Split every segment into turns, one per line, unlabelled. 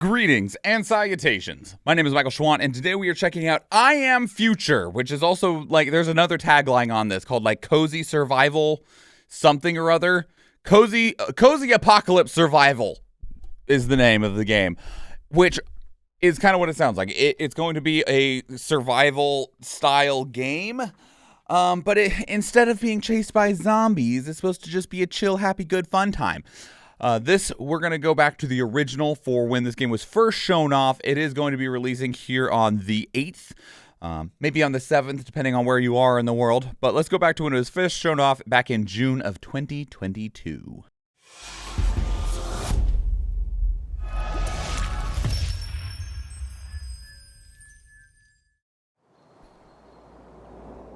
Greetings and salutations. My name is Michael Schwahn, and today we are checking out I Am Future, which is also, like, there's another tagline on this called, like, Cozy Survival something or other. Cozy Apocalypse Survival is the name of the game, which is kind of what it sounds like. It's going to be a survival-style game, but instead of being chased by zombies, it's supposed to just be a chill, happy, good, fun time. We're going to go back to the original for when this game was first shown off. It is going to be releasing here on the 8th, maybe on the 7th, depending on where you are in the world. But let's go back to when it was first shown off back in June of 2022.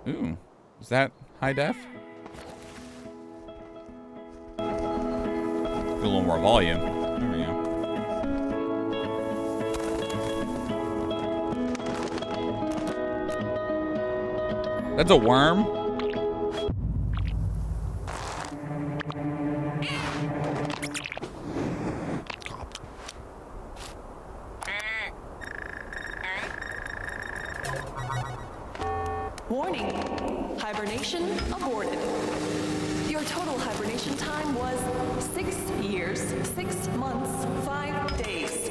Ooh, is that high def? A little more volume. There we go. That's a worm?
Warning, hibernation aborted. Your total hibernation time was 6 years, 6 months, 5 days.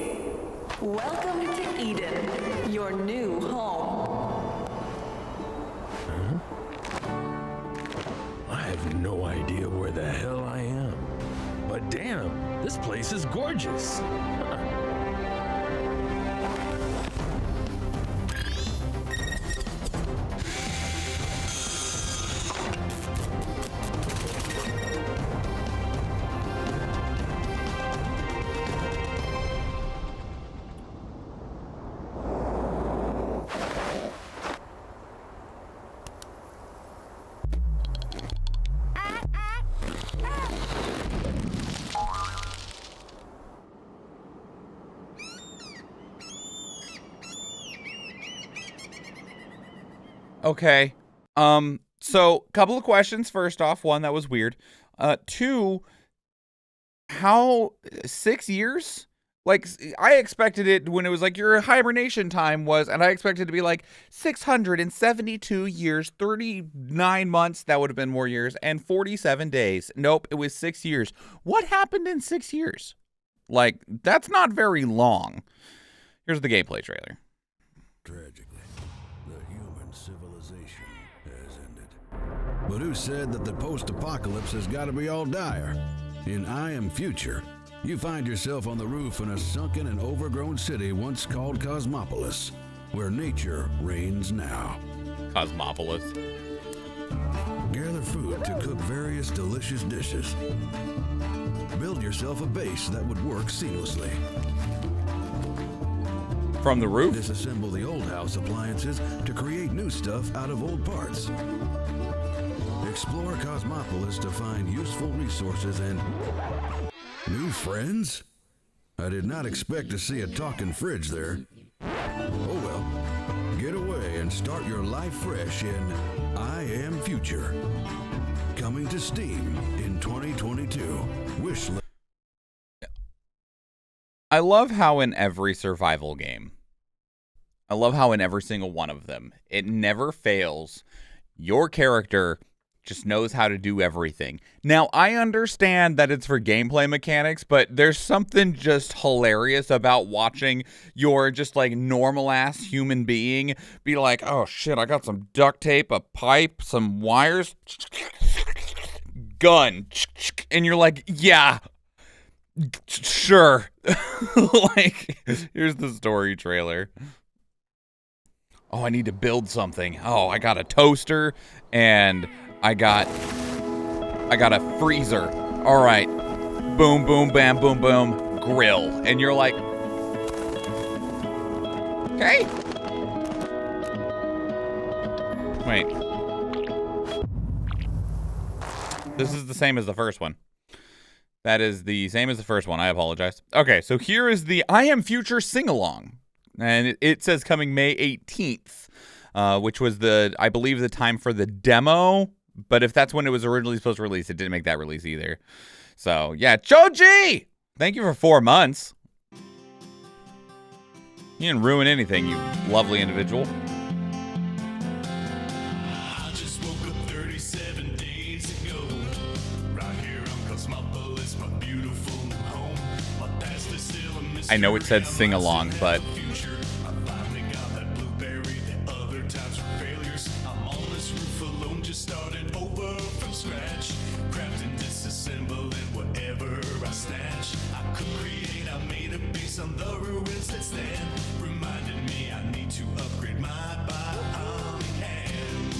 Welcome to Eden, your new home.
I have no idea where the hell I am. But damn, this place is gorgeous.
Okay. So couple of questions. First off, one, that was weird. Two, how 6 years? Like, I expected it when it was like your hibernation time was, and I expected it to be like 672 years, 39 months, that would have been more years, and 47 days. Nope, it was 6 years. What happened in 6 years? Like, that's not very long. Here's the gameplay trailer.
Tragically, the human civilization has ended. But who said that the post-apocalypse has got to be all dire? In I Am Future, you find yourself on the roof in a sunken and overgrown city once called Cosmopolis, where nature reigns now.
Cosmopolis.
Gather food to cook various delicious dishes. Build yourself a base that would work seamlessly.
From the roof?
Disassemble the old house appliances to create new stuff out of old parts. Explore Cosmopolis to find useful resources and new friends? I did not expect to see a talking fridge there. Oh well, get away and start your life fresh in I Am Future. Coming to Steam in 2022. Wish list.
I love how in every survival game, I love how in every single one of them, it never fails. Your character just knows how to do everything. Now, I understand that it's for gameplay mechanics, but there's something just hilarious about watching your just like normal ass human being be like, oh shit, I got some duct tape, a pipe, some wires, gun. And you're like, yeah, sure. Like, here's the story trailer. Oh, I need to build something. Oh, I got a toaster and I got a freezer. All right. Boom, boom, bam, boom, boom. Grill. And you're like, okay. Wait. This is the same as the first one. That is the same as the first one. I apologize. Okay, so here is the I Am Future sing-along. And it says coming May 18th, which was I believe the time for the demo. But if that's when it was originally supposed to release, it didn't make that release either. So, yeah, Choji! Thank you for 4 months. You didn't ruin anything, you lovely individual.
I just woke up 37 days ago. Right here on Cosmopolis, my beautiful new home. My past is still a mystery.
I know it said sing along, but
Future. I finally got that blueberry. The other times were failures. I'm on this roof alone, just starting over from scratch. Crafting, disassembling whatever I snatch. I could create, I made a base on the ruins that stand. Reminded me I need to upgrade my bionic hand.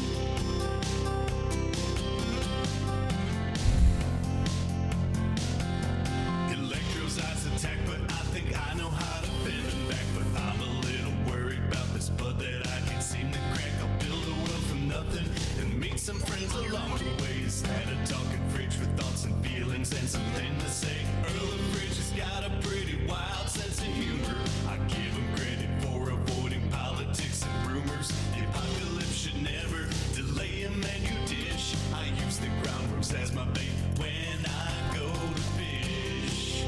Electro's eyes attack, but I think I know how to bend them back. But I'm a little worried about this bud that I can't seem to crack. I'll build a world from nothing and meet some friends along the way. Is that a talking fridge with thoughts and feelings and something to say? Earl of Bridge has got a pretty wild sense of humor. I give him credit for avoiding politics and rumors. The apocalypse should never delay him, and you dish. I use the groundworks as my bait when I go to fish.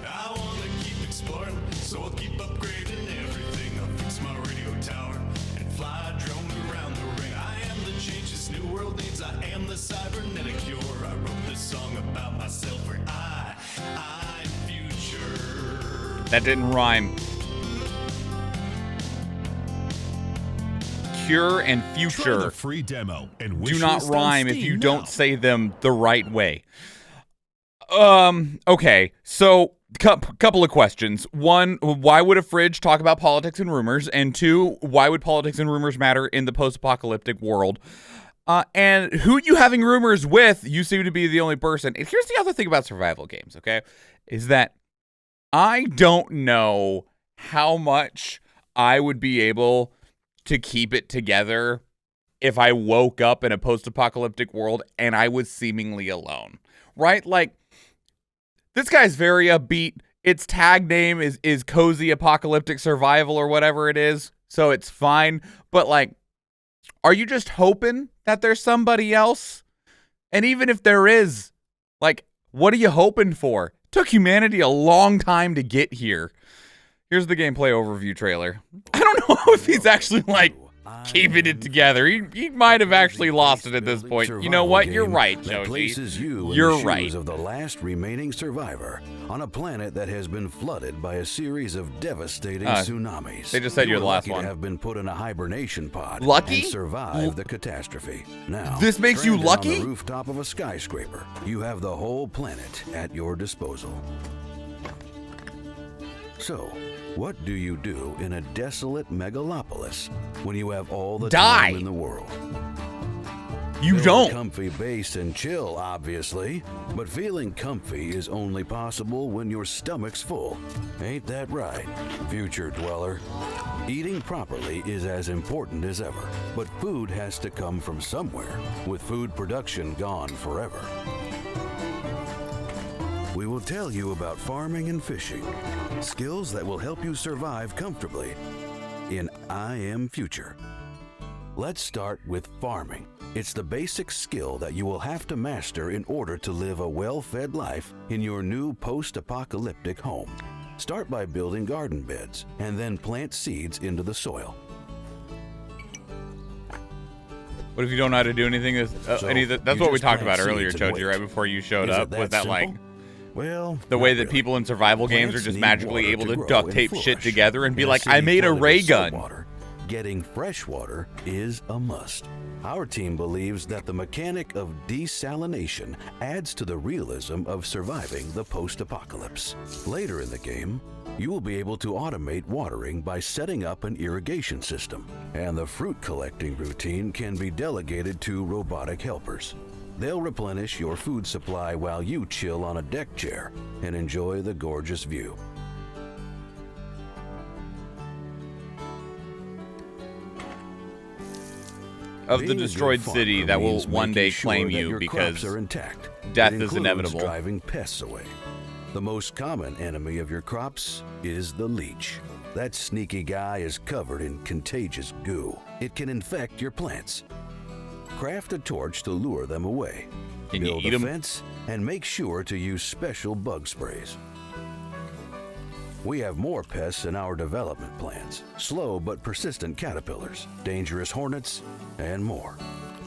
I wanna keep exploring, so I'll keep upgrading everything. I'll fix my radio tower and fly a drone around the ring. I am the change this new world needs. I am the cybernetic cure. I wrote this song about myself where I'm future.
that didn't rhyme. Cure and
Try
future
the free demo and
do not
wishlist on
rhyme if
Steam
you
now.
don't say them the right way. Okay, so couple of questions. One, why would a fridge talk about politics and rumors? And two, why would politics and rumors matter in the post-apocalyptic world? And who you having rumors with, you seem to be the only person. And here's the other thing about survival games, okay? Is that I don't know how much I would be able to keep it together if I woke up in a post-apocalyptic world and I was seemingly alone, right? Like, this guy's very upbeat. Its tag name is Cozy Apocalyptic Survival or whatever it is, so it's fine. But, like, are you just hoping that there's somebody else? And even if there is, like, what are you hoping for? It took humanity a long time to get here. Here's the gameplay overview trailer. I don't know if he's actually, like, keeping it together. He might have actually lost it at this point. You know what? You're right,
that places
Joji.
you in
You're
the shoes
right.
of the last remaining survivor on a planet that has been flooded by a series of devastating tsunamis.
They just said
You
you're the
were
last
lucky
one.
to have been put in a hibernation pod
Lucky?
and survive the catastrophe. Now,
This makes you
stranded
lucky?
on the rooftop of a skyscraper, you have the whole planet at your disposal. So, what do you do in a desolate megalopolis when you have all the
Die.
time in the world?
You
Build a
don't.
comfy base and chill, obviously, but feeling comfy is only possible when your stomach's full. Ain't that right, future dweller? Eating properly is as important as ever, but food has to come from somewhere, with food production gone forever. We will tell you about farming and fishing, skills that will help you survive comfortably in I Am Future. Let's start with farming. It's the basic skill that you will have to master in order to live a well-fed life in your new post-apocalyptic home. Start by building garden beds and then plant seeds into the soil.
What if you don't know how to do anything? That's
So,
what
you
we
just
talked
plant
about earlier,
seeds and
Joji,
wait.
right before you showed
Is it
up. Was that like
simple? Well,
the way
not
that
really.
people in survival games are
Plants
just
need
magically
water
able
to
to
grow
duct
and
tape shit
flourish.
together and be
In a
like, I
city
made a
flooded with
ray
salt
gun.
water, getting fresh water is a must. Our team believes that the mechanic of desalination adds to the realism of surviving the post-apocalypse. Later in the game, you will be able to automate watering by setting up an irrigation system, and the fruit collecting routine can be delegated to robotic helpers. They'll replenish your food supply while you chill on a deck chair and enjoy the gorgeous view.
Of the
Being a good
destroyed
farmer
city that will
means
one day
making sure
claim
that
you
your
because
crops are intact.
death
It
is
includes
inevitable.
Driving pests away. The most common enemy of your crops is the leech. That sneaky guy is covered in contagious goo. It can infect your plants. Craft a torch to lure them away.
Can you
build
eat
a
'em?
fence, and make sure to use special bug sprays. We have more pests in our development plans. Slow but persistent caterpillars, dangerous hornets, and more.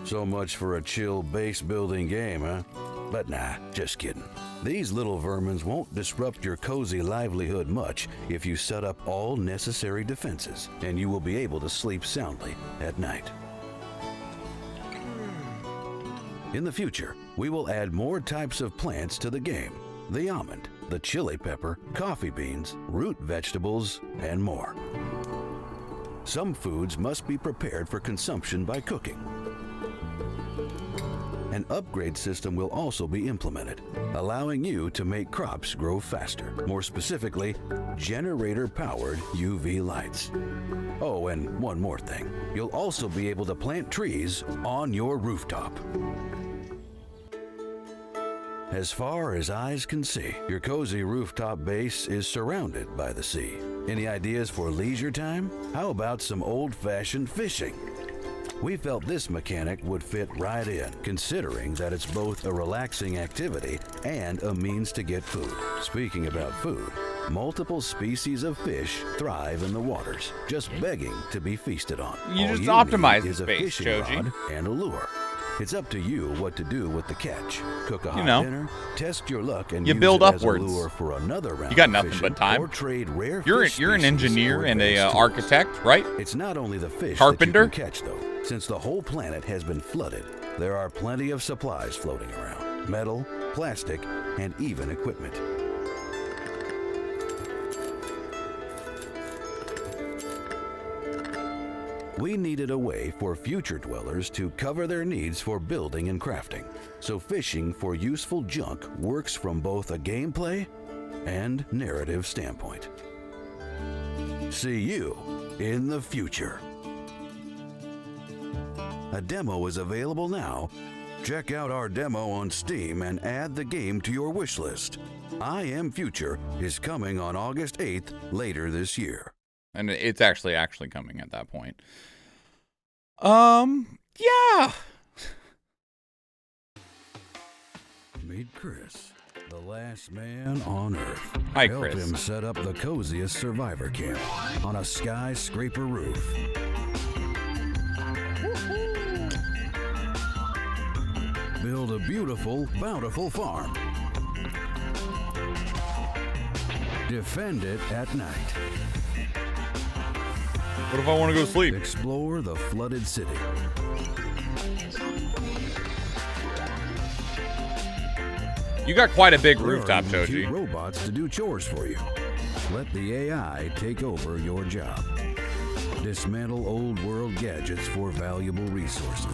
So much for a chill base building game, huh? But nah, just kidding. These little vermins won't disrupt your cozy livelihood much if you set up all necessary defenses, and you will be able to sleep soundly at night. In the future, we will add more types of plants to the game. The almond, the chili pepper, coffee beans, root vegetables, and more. Some foods must be prepared for consumption by cooking. An upgrade system will also be implemented, allowing you to make crops grow faster. More specifically, generator-powered UV lights. Oh, and one more thing. You'll also be able to plant trees on your rooftop. As far as eyes can see, your cozy rooftop base is surrounded by the sea. Any ideas for leisure time? How about some old-fashioned fishing? We felt this mechanic would fit right in, considering that it's both a relaxing activity and a means to get food. Speaking about food, multiple species of fish thrive in the waters, just begging to be feasted on.
You
All
just
need
optimize the
is a
space,
fishing
Joji.
rod and a lure. It's up to you what to do with the catch. Cook a hot
know.
dinner, test your luck, and
You
use
build
it
upwards.
as a lure for another round.
You got
of
nothing
fishing,
but time.
Or trade rare
You're
fish
an
species
engineer
for
and a
advanced tools.
architect, right?
It's not only the fish
Carpenter?
that you can catch, though. Since the whole planet has been flooded, there are plenty of supplies floating around. Metal, plastic, and even equipment. We needed a way for future dwellers to cover their needs for building and crafting, so fishing for useful junk works from both a gameplay and narrative standpoint. See you in the future. A demo is available now. Check out our demo on Steam and add the game to your wish list. I Am Future is coming on August 8th later this year.
And it's actually coming at that point. Yeah.
Meet Chris, the last man on Earth.
Hi,
Help
Chris.
him set up the coziest survivor camp on a skyscraper roof. Build a beautiful, bountiful farm. Defend it at night.
What if I want to go sleep?
Explore the flooded city.
You got quite a big
There are
rooftop,
even
Joji.
cute robots to do chores for you. Let the AI take over your job. Dismantle old world gadgets for valuable resources.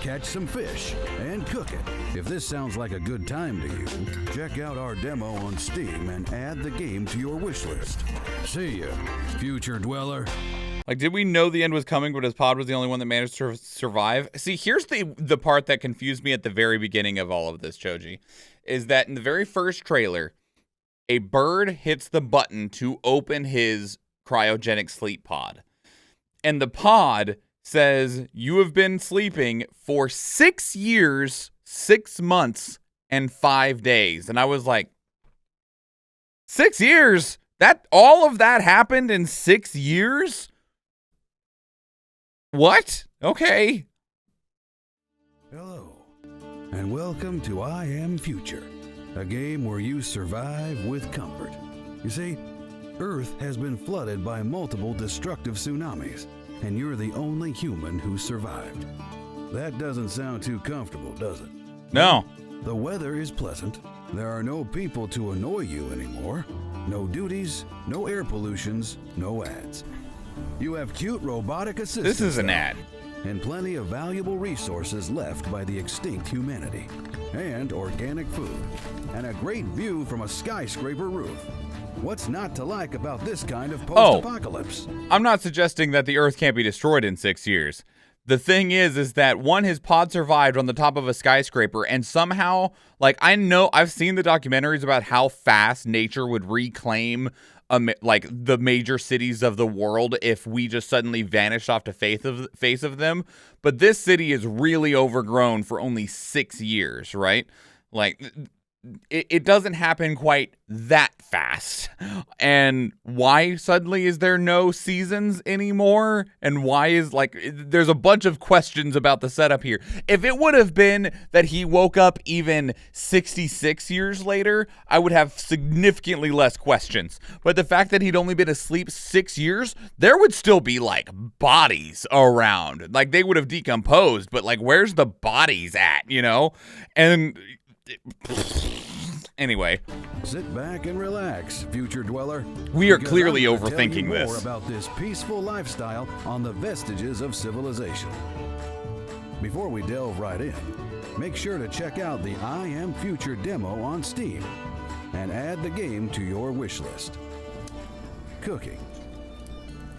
Catch some fish and cook it. If this sounds like a good time to you, check out our demo on Steam and add the game to your wish list. See ya, future dweller.
Like, did we know the end was coming, but his pod was the only one that managed to survive? See, here's the part that confused me at the very beginning of all of this, Joji, is that in the very first trailer, a bird hits the button to open his cryogenic sleep pod. And the pod says, you have been sleeping for 6 years, 6 months, and 5 days. And I was like, 6 years? That all of that happened in 6 years? What? Okay.
Hello, and welcome to I Am Future, a game where you survive with comfort. You see, Earth has been flooded by multiple destructive tsunamis, and you're the only human who survived. That doesn't sound too comfortable, does it?
No.
The weather is pleasant. There are no people to annoy you anymore. No duties, no air pollutions, no ads. You have cute robotic assistants.
This is an
though,
ad.
and plenty of valuable resources left by the extinct humanity, and organic food, and a great view from a skyscraper roof. What's not to like about this kind of post-apocalypse?
I'm not suggesting that the Earth can't be destroyed in 6 years. The thing is that one, his pod survived on the top of a skyscraper, and somehow, like, I know I've seen the documentaries about how fast nature would reclaim like the major cities of the world if we just suddenly vanished off the face of them. But this city is really overgrown for only 6 years, right? Like, it doesn't happen quite that fast. And why suddenly is there no seasons anymore? And why is, like, there's a bunch of questions about the setup here. If it would have been that he woke up even 66 years later, I would have significantly less questions. But the fact that he'd only been asleep 6 years, there would still be, like, bodies around. Like, they would have decomposed, but, like, where's the bodies at, you know? And anyway,
sit back and relax, future dweller.
We are
because
clearly
I'm gonna
overthinking
tell you
this.
more about this peaceful lifestyle on the vestiges of civilization. Before we delve right in, make sure to check out the I Am Future demo on Steam and add the game to your wish list. Cooking.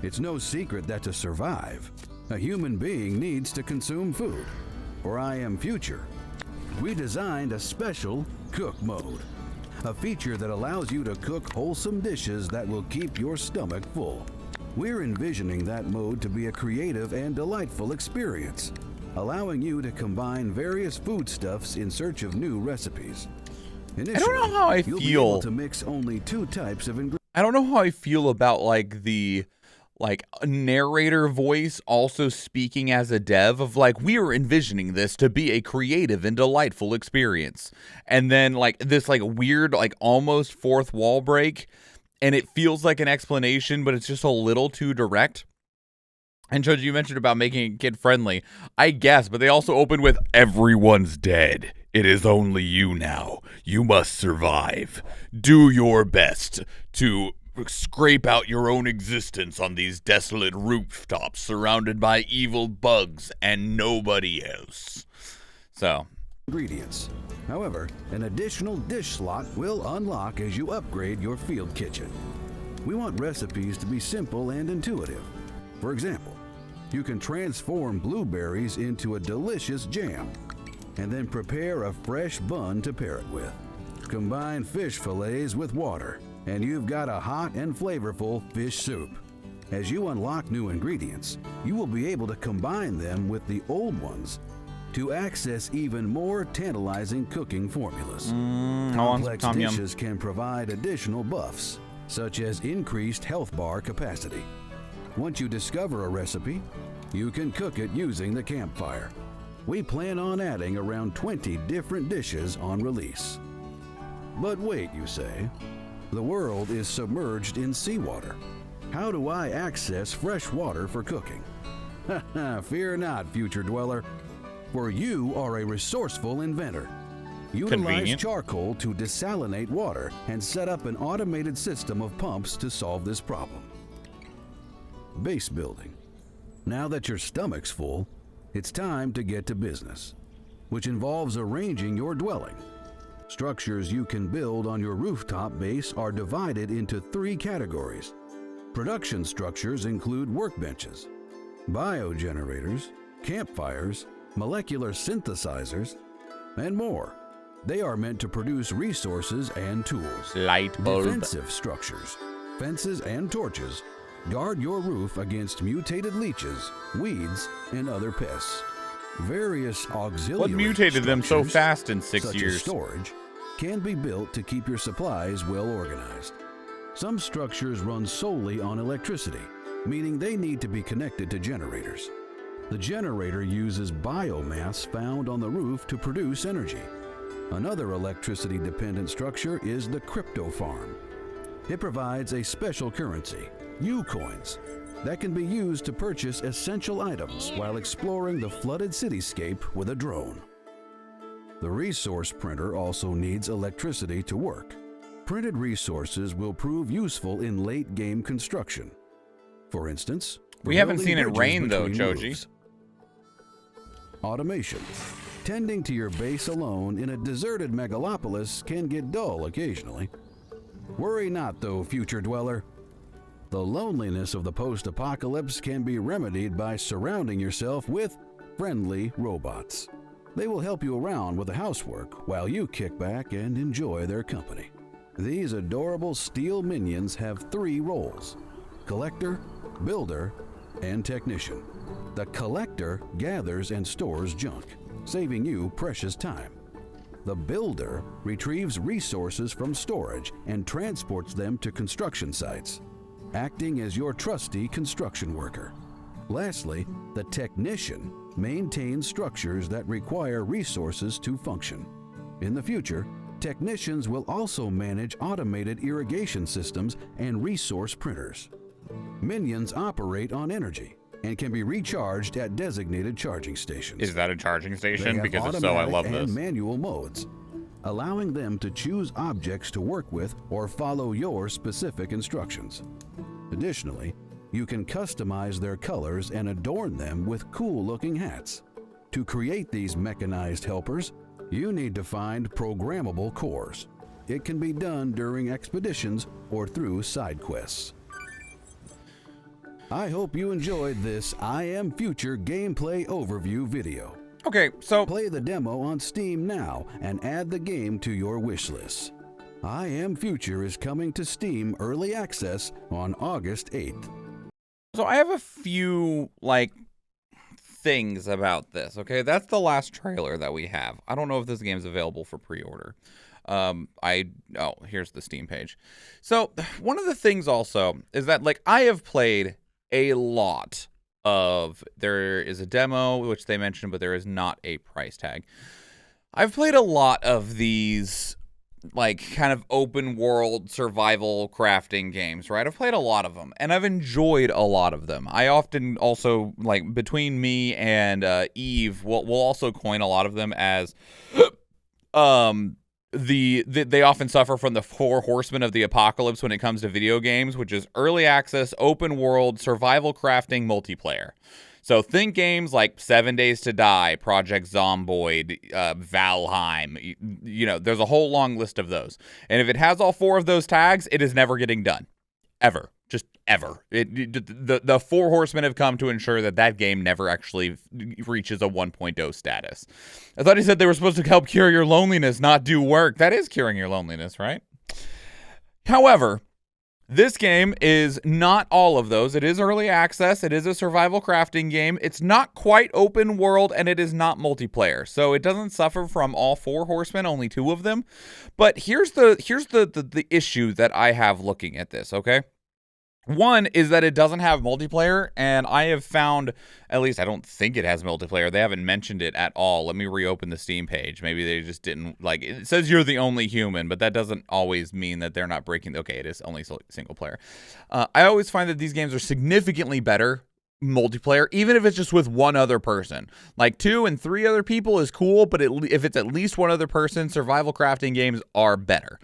It's no secret that to survive, a human being needs to consume food. For I Am Future, we designed a special cook mode, a feature that allows you to cook wholesome dishes that will keep your stomach full. We're envisioning that mode to be a creative and delightful experience, allowing you to combine various foodstuffs in search of new recipes. Initially,
I don't know how I
you'll be able
feel.
to mix only 2 types of ingredients.
I don't know how I feel about like the narrator voice also speaking as a dev of like, we are envisioning this to be a creative and delightful experience. And then like this like weird, like almost fourth wall break. And it feels like an explanation, but it's just a little too direct. And Joji, you mentioned about making it kid friendly. I guess, but they also open with, everyone's dead. It is only you now. You must survive. Do your best to scrape out your own existence on these desolate rooftops surrounded by evil bugs and nobody else. So,
Ingredients. However, an additional dish slot will unlock as you upgrade your field kitchen. We want recipes to be simple and intuitive. For example, you can transform blueberries into a delicious jam and then prepare a fresh bun to pair it with. Combine fish fillets with water and you've got a hot and flavorful fish soup. As you unlock new ingredients, you will be able to combine them with the old ones to access even more tantalizing cooking formulas. Complex
Tom Yum.
dishes can provide additional buffs, such as increased health bar capacity. Once you discover a recipe, you can cook it using the campfire. We plan on adding around 20 different dishes on release. But wait, you say, the world is submerged in seawater. How do I access fresh water for cooking? Fear not, future dweller, for you are a resourceful inventor. Utilize
Convenient.
charcoal to desalinate water and set up an automated system of pumps to solve this problem. Base building. Now that your stomach's full, it's time to get to business, which involves arranging your dwelling. Structures you can build on your rooftop base are divided into 3 categories. Production structures include workbenches, biogenerators, campfires, molecular synthesizers, and more. They are meant to produce resources and tools.
Light bulb.
Defensive structures, fences and torches, guard your roof against mutated leeches, weeds, and other pests. Various auxiliary
What mutated them so
structures,
fast in 6
such
years?
as storage, can be built to keep your supplies well organized. Some structures run solely on electricity, meaning they need to be connected to generators. The generator uses biomass found on the roof to produce energy. Another electricity-dependent structure is the crypto farm. It provides a special currency, U-coins, that can be used to purchase essential items while exploring the flooded cityscape with a drone. The resource printer also needs electricity to work. Printed resources will prove useful in late-game construction. For instance,
We haven't
building
seen it
bridges
rain, though,
between
Joji.
roofs. Automation. Tending to your base alone in a deserted megalopolis can get dull occasionally. Worry not, though, future dweller. The loneliness of the post-apocalypse can be remedied by surrounding yourself with friendly robots. They will help you around with the housework while you kick back and enjoy their company. These adorable steel minions have 3 roles: collector, builder, and technician. The collector gathers and stores junk, saving you precious time. The builder retrieves resources from storage and transports them to construction sites, acting as your trusty construction worker. Lastly, the technician maintains structures that require resources to function. In the future, technicians will also manage automated irrigation systems and resource printers. Minions operate on energy and can be recharged at designated charging stations.
Is that a charging
They
station?
have
Because if so, I love
automatic
this.
and manual modes, allowing them to choose objects to work with or follow your specific instructions. Additionally, you can customize their colors and adorn them with cool-looking hats. To create these mechanized helpers, you need to find programmable cores. It can be done during expeditions or through side quests. I hope you enjoyed this I Am Future gameplay overview video.
Okay, so
Play the demo on Steam now and add the game to your wish list. I Am Future is coming to Steam Early Access on August 8th.
So I have a few, things about this, okay? That's the last trailer that we have. I don't know if this game's available for pre-order. Here's the Steam page. So one of the things also is that, I have played a lot of, there is a demo, which they mentioned, but there is not a price tag. I've played a lot of these kind of open world survival crafting games, right? I've played a lot of them and I've enjoyed a lot of them. I often also, between me and Eve, we'll also coin a lot of them as they often suffer from the 4 horsemen of the apocalypse when it comes to video games, which is early access, open world, survival crafting, multiplayer. So think games like 7 Days to Die, Project Zomboid, Valheim. There's a whole long list of those. And if it has all 4 of those tags, it is never getting done. Ever. Just ever. The 4 horsemen have come to ensure that game never actually reaches a 1.0 status. I thought he said they were supposed to help cure your loneliness, not do work. That is curing your loneliness, right? However, this game is not all of those. It is early access. It is a survival crafting game. It's not quite open world, and it is not multiplayer. So it doesn't suffer from all 4 horsemen, only 2 of them. But here's the issue that I have looking at this, okay? One is that it doesn't have multiplayer, and I have found, at least I don't think it has multiplayer. They haven't mentioned it at all. Let me reopen the Steam page. Maybe they just didn't, it says you're the only human, but that doesn't always mean that they're not breaking. Okay, it is only single player. I always find that these games are significantly better multiplayer, even if it's just with 1 other person. 2 and 3 other people is cool, but if it's at least 1 other person, survival crafting games are better.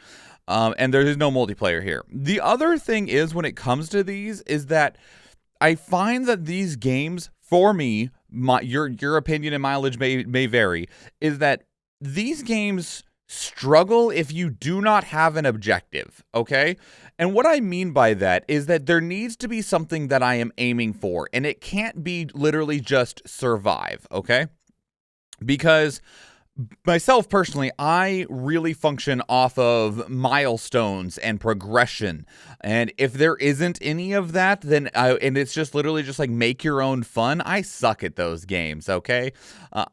And there is no multiplayer here. The other thing is, when it comes to these, is that I find that these games, for me, your opinion and mileage may vary, is that these games struggle if you do not have an objective, okay? And what I mean by that is that there needs to be something that I am aiming for, and it can't be literally just survive, okay? Because myself personally, I really function off of milestones and progression. And if there isn't any of that, then and it's just literally just make your own fun, I suck at those games, okay?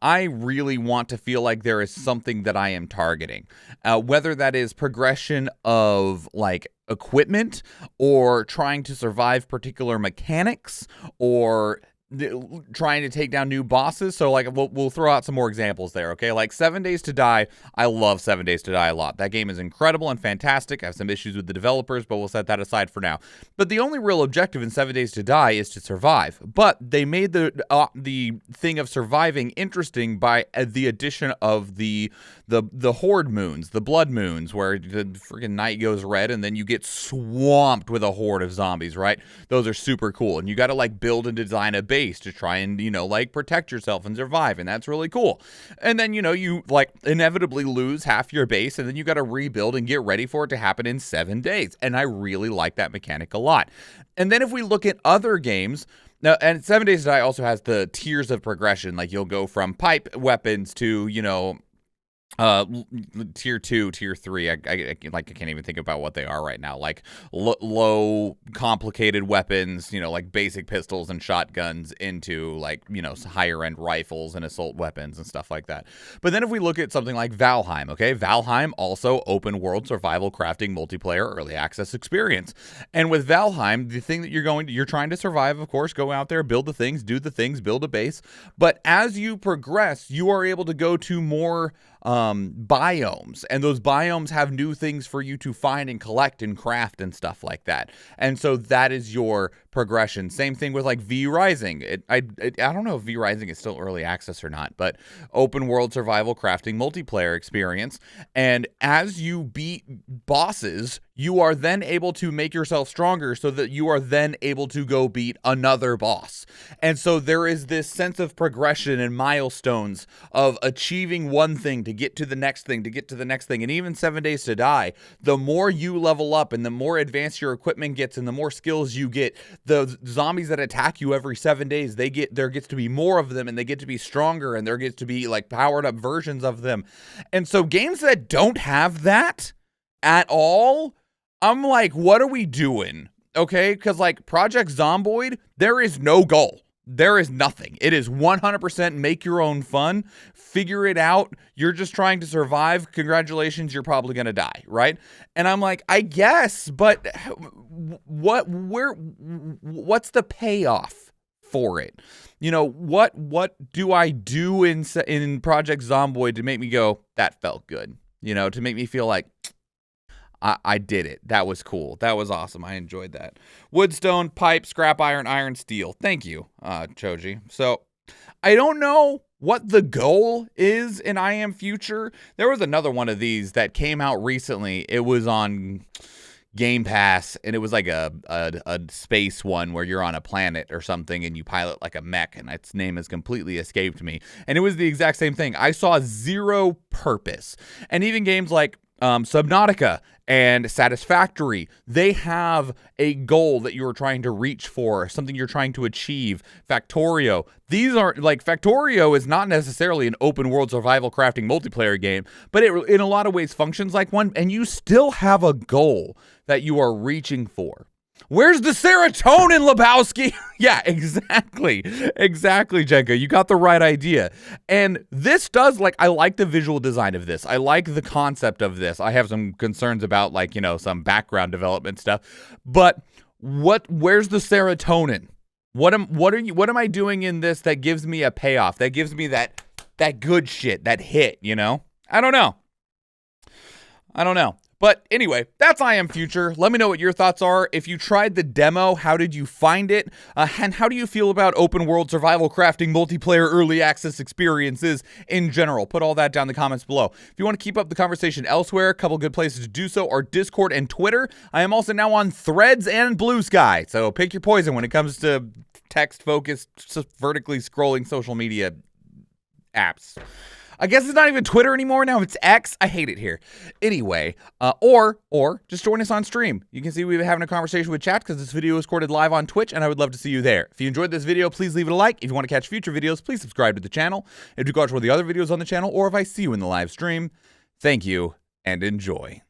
I really want to feel like there is something that I am targeting. Whether that is progression of equipment, or trying to survive particular mechanics, or trying to take down new bosses. So we'll throw out some more examples there, okay? 7 Days to Die. I love 7 Days to Die a lot. That game is incredible and fantastic. I have some issues with the developers, but we'll set that aside for now. But the only real objective in 7 Days to Die is to survive. But they made the thing of surviving interesting by the addition of the horde moons, the blood moons, where the freaking night goes red and then you get swamped with a horde of zombies, right? Those are super cool. And you got to build and design a base to try and, protect yourself and survive. And that's really cool. And then, you inevitably lose half your base, and then you got to rebuild and get ready for it to happen in 7 days. And I really like that mechanic a lot. And then if we look at other games, now, and 7 Days to Die also has the tiers of progression. You'll go from pipe weapons to, Tier 2, tier 3, I can't even think about what they are right now. Like low complicated weapons, you know, like basic pistols and shotguns, into like, you know, higher end rifles and assault weapons and stuff like that. But then if we look at something like Valheim, okay, Valheim also open world survival crafting multiplayer early access experience. And with Valheim, the thing that you're trying to survive, of course, go out there, build the things, do the things, build a base. But as you progress, you are able to go to more biomes, and those biomes have new things for you to find and collect and craft and stuff like that. And so that is your progression. Same thing with like V Rising. I don't know if V Rising is still early access or not, but open world survival crafting multiplayer experience. And as you beat bosses, you are then able to make yourself stronger so that you are then able to go beat another boss. And so there is this sense of progression and milestones of achieving one thing to get to the next thing, to get to the next thing. And even 7 Days to Die, the more you level up and the more advanced your equipment gets and the more skills you get, the zombies that attack you every 7 days, there gets to be more of them, and they get to be stronger, and there gets to be like powered up versions of them. And so games that don't have that at all, I'm like, what are we doing? Okay, because like Project Zomboid, there is no goal. There is nothing. It is 100% make your own fun. Figure it out. You're just trying to survive. Congratulations, you're probably going to die, right? And I'm like, I guess, but what's the payoff for it? You know, what do I do in Project Zomboid to make me go, that felt good? You know, to make me feel like, I did it. That was cool. That was awesome. I enjoyed that. Woodstone, pipe, scrap iron, iron, steel. Thank you, Choji. So I don't know what the goal is in I Am Future. There was another one of these that came out recently. It was on Game Pass, and it was like a space one where you're on a planet or something and you pilot like a mech, and its name has completely escaped me. And it was the exact same thing. I saw zero purpose. And even games like Subnautica and Satisfactory, they have a goal that you're trying to reach for, something you're trying to achieve. Factorio, these are like, Factorio is not necessarily an open world survival crafting multiplayer game, but it in a lot of ways functions like one, and you still have a goal that you are reaching for. Where's the serotonin, Lebowski? Yeah, exactly, Jenka. You got the right idea. And this does, like, I like the visual design of this. I like the concept of this. I have some concerns about, like, you know, some background development stuff. But where's the serotonin? What am I doing in this that gives me a payoff? That gives me that good shit, that hit, you know? I don't know. But anyway, that's I Am Future. Let me know what your thoughts are. If you tried the demo, how did you find it? And how do you feel about open world survival crafting multiplayer early access experiences in general? Put all that down in the comments below. If you want to keep up the conversation elsewhere, a couple good places to do so are Discord and Twitter. I am also now on Threads and Blue Sky. So pick your poison when it comes to text-focused, vertically scrolling social media apps. I guess it's not even Twitter anymore. Now it's X. I hate it here. Anyway, or just join us on stream. You can see we've been having a conversation with chat because this video is recorded live on Twitch, and I would love to see you there. If you enjoyed this video, please leave it a like. If you want to catch future videos, please subscribe to the channel. If you watch one of the other videos on the channel, or if I see you in the live stream, thank you and enjoy.